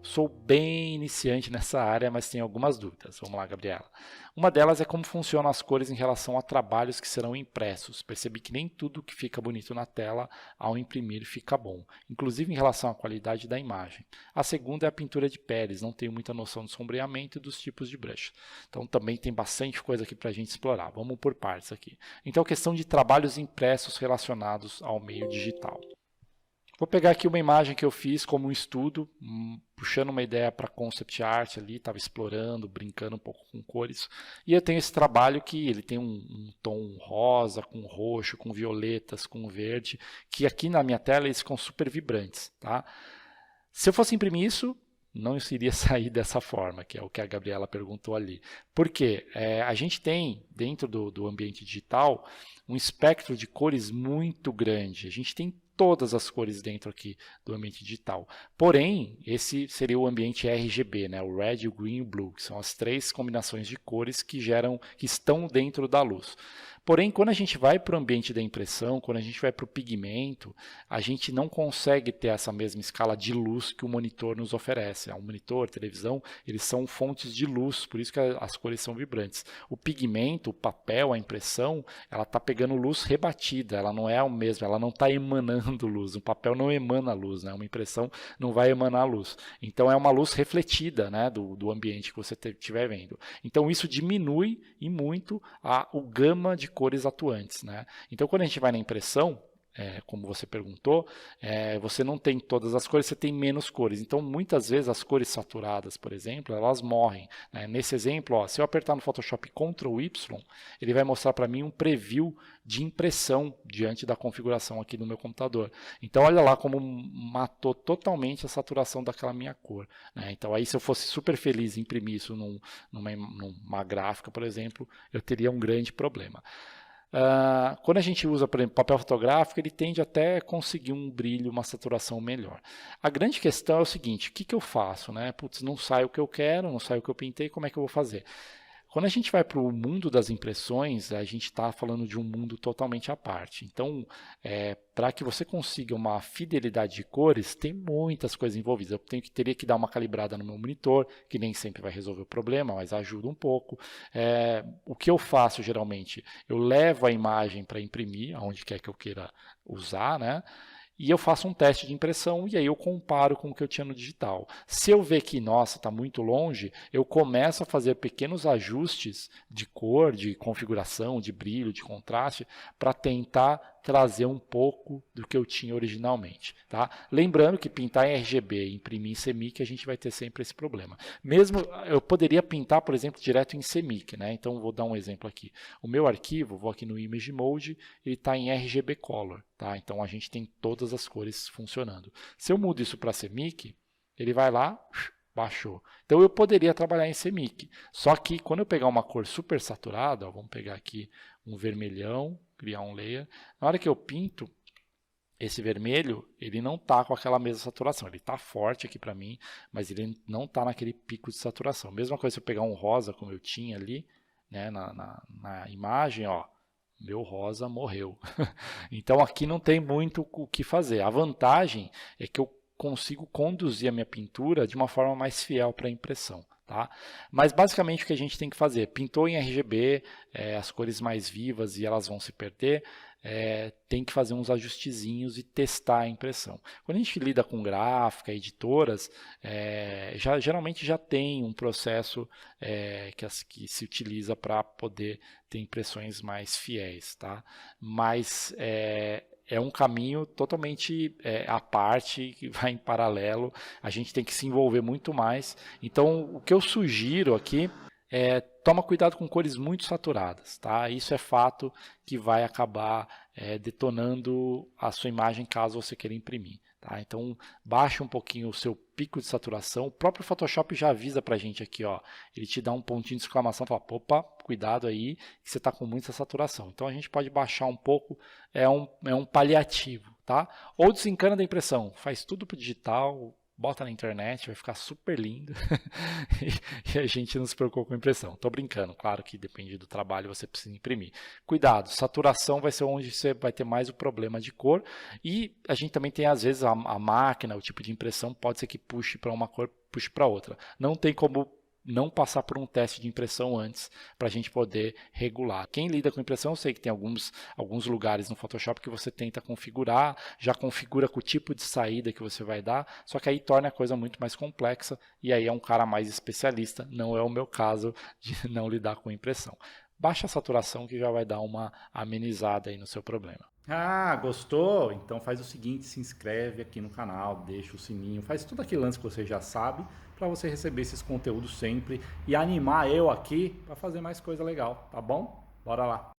Sou bem iniciante nessa área, mas tenho algumas dúvidas. Vamos lá, Gabriela. Uma delas é como funcionam as cores em relação a trabalhos que serão impressos. Percebi que nem tudo que fica bonito na tela ao imprimir fica bom, inclusive em relação à qualidade da imagem. A segunda é a pintura de peles. Não tenho muita noção do sombreamento e dos tipos de brush. Então também tem bastante coisa aqui para a gente explorar. Vamos por partes aqui. Então, questão de trabalhos impressos relacionados ao meio digital. Vou pegar aqui uma imagem que eu fiz como um estudo, puxando uma ideia para concept art ali, estava explorando, brincando um pouco com cores. E eu tenho esse trabalho que ele tem um tom rosa, com roxo, com violetas, com verde, que aqui na minha tela eles ficam super vibrantes. Tá? Se eu fosse imprimir isso, não iria sair dessa forma, que é o que a Gabriela perguntou ali. Por quê? A gente tem, dentro do ambiente digital, um espectro de cores muito grande. A gente tem todas as cores dentro aqui do ambiente digital. Porém, esse seria o ambiente RGB, né? O Red, o Green e o Blue, que são as três combinações de cores que estão dentro da luz. Porém, quando a gente vai para o ambiente da impressão, quando a gente vai para o pigmento, a gente não consegue ter essa mesma escala de luz que o monitor nos oferece. O monitor, a televisão, eles são fontes de luz, por isso que as cores são vibrantes. O pigmento, o papel, a impressão, ela está pegando luz rebatida, ela não é o mesmo, ela não está emanando luz. O papel não emana luz, né? Uma impressão não vai emanar luz. Então é uma luz refletida, né, do ambiente que você estiver vendo. Então isso diminui e muito o gama de cores atuantes, né? Então quando a gente vai na impressão, como você perguntou, você não tem todas as cores, você tem menos cores. Então, muitas vezes, as cores saturadas, por exemplo, elas morrem. Né? Nesse exemplo, ó, se eu apertar no Photoshop Ctrl Y, ele vai mostrar para mim um preview de impressão diante da configuração aqui do meu computador. Então, olha lá como matou totalmente a saturação daquela minha cor. Né? Então, aí se eu fosse super feliz em imprimir isso numa gráfica, por exemplo, eu teria um grande problema. Quando a gente usa, por exemplo, papel fotográfico, ele tende até a conseguir um brilho, uma saturação melhor. A grande questão é o seguinte, o que eu faço? Né? Putz, não sai o que eu quero, não sai o que eu pintei, como é que eu vou fazer? Quando a gente vai para o mundo das impressões, a gente está falando de um mundo totalmente à parte. Então, para que você consiga uma fidelidade de cores, tem muitas coisas envolvidas. Eu teria que dar uma calibrada no meu monitor, que nem sempre vai resolver o problema, mas ajuda um pouco. O que eu faço geralmente? Eu levo a imagem para imprimir, aonde quer que eu queira usar, né? E eu faço um teste de impressão e aí eu comparo com o que eu tinha no digital. Se eu ver que, nossa, está muito longe, eu começo a fazer pequenos ajustes de cor, de configuração, de brilho, de contraste, para tentar trazer um pouco do que eu tinha originalmente. Tá? Lembrando que pintar em RGB e imprimir em CMYK, a gente vai ter sempre esse problema. Mesmo eu poderia pintar, por exemplo, direto em CMYK. Né? Então, vou dar um exemplo aqui. O meu arquivo, vou aqui no Image Mode, ele está em RGB Color. Tá? Então, a gente tem todas as cores funcionando. Se eu mudo isso para CMYK, ele vai lá, baixou. Então, eu poderia trabalhar em CMYK. Só que, quando eu pegar uma cor super saturada, ó, vamos pegar aqui um vermelhão, criar um layer. Na hora que eu pinto, esse vermelho, ele não está com aquela mesma saturação. Ele está forte aqui para mim, mas ele não está naquele pico de saturação. Mesma coisa se eu pegar um rosa, como eu tinha ali, né, na imagem, ó, meu rosa morreu. Então aqui não tem muito o que fazer. A vantagem é que eu consigo conduzir a minha pintura de uma forma mais fiel para a impressão. Tá? Mas basicamente o que a gente tem que fazer, pintou em RGB, as cores mais vivas e elas vão se perder, tem que fazer uns ajustezinhos e testar a impressão. Quando a gente lida com gráfica, editoras, geralmente já tem um processo que se utiliza para poder ter impressões mais fiéis. Tá? Mas é um caminho totalmente à parte, que vai em paralelo, a gente tem que se envolver muito mais. Então, o que eu sugiro aqui toma cuidado com cores muito saturadas. Tá? Isso é fato que vai acabar detonando a sua imagem caso você queira imprimir. Tá? Então, baixe um pouquinho o seu pico de saturação. O próprio Photoshop já avisa para a gente aqui, ó, ele te dá um pontinho de exclamação, fala, opa, cuidado aí, que você está com muita saturação. Então, a gente pode baixar um pouco, é um paliativo. Tá? Ou desencana da impressão, faz tudo para o digital, bota na internet, vai ficar super lindo e a gente não se preocupa com impressão. Tô brincando, claro que depende do trabalho, você precisa imprimir. Cuidado, saturação vai ser onde você vai ter mais o problema de cor e a gente também tem às vezes a máquina, o tipo de impressão pode ser que puxe para uma cor, puxe para outra. Não tem como não passar por um teste de impressão antes para a gente poder regular. Quem lida com impressão, eu sei que tem alguns lugares no Photoshop que você tenta configurar, já configura com o tipo de saída que você vai dar, só que aí torna a coisa muito mais complexa e aí é um cara mais especialista, não é o meu caso de não lidar com impressão. Baixa a saturação que já vai dar uma amenizada aí no seu problema. Ah, gostou? Então faz o seguinte, se inscreve aqui no canal, deixa o sininho, faz tudo aquele lance que você já sabe para você receber esses conteúdos sempre e animar eu aqui para fazer mais coisa legal, tá bom? Bora lá!